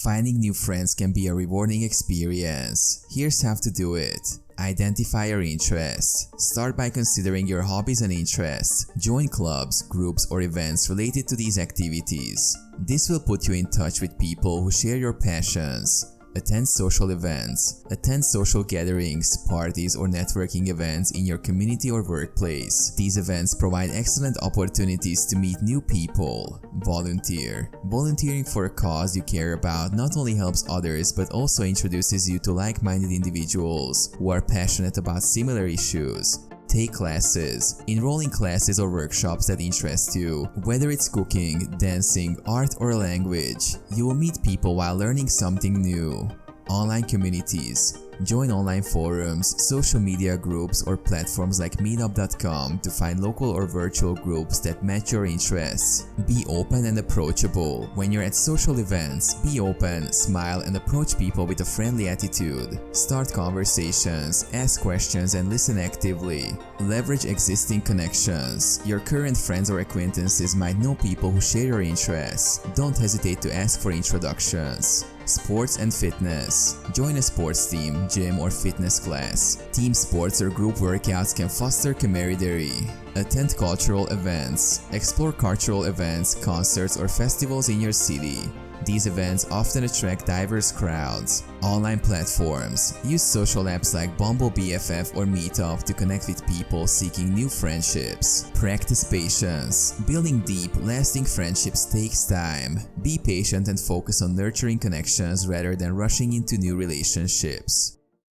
Finding new friends can be a rewarding experience. Here's how to do it. Identify your interests. Start by considering your hobbies and interests. Join clubs, groups, or events related to these activities. This will put you in touch with people who share your passions. Attend social events. Attend social gatherings, parties, or networking events in your community or workplace. These events provide excellent opportunities to meet new people. Volunteer. Volunteering for a cause you care about not only helps others but also introduces you to like-minded individuals who are passionate about similar issues. Take classes. Enroll in classes or workshops that interest you. Whether it's cooking, dancing, art, or a language, you will meet people while learning something new. Online communities. Join online forums, social media groups, or platforms like meetup.com to find local or virtual groups that match your interests. Be open and approachable. When you're at social events, be open, smile, and approach people with a friendly attitude. Start conversations, ask questions, and listen actively. Leverage existing connections. Your current friends or acquaintances might know people who share your interests. Don't hesitate to ask for introductions. Sports and fitness. Join a sports team, gym, or fitness class. Team sports or group workouts can foster camaraderie. Attend cultural events. Explore cultural events, concerts, or festivals in your city. These events often attract diverse crowds. Online platforms. Use social apps like Bumble BFF or Meetup to connect with people seeking new friendships. Practice patience. Building deep, lasting friendships takes time. Be patient and focus on nurturing connections rather than rushing into new relationships.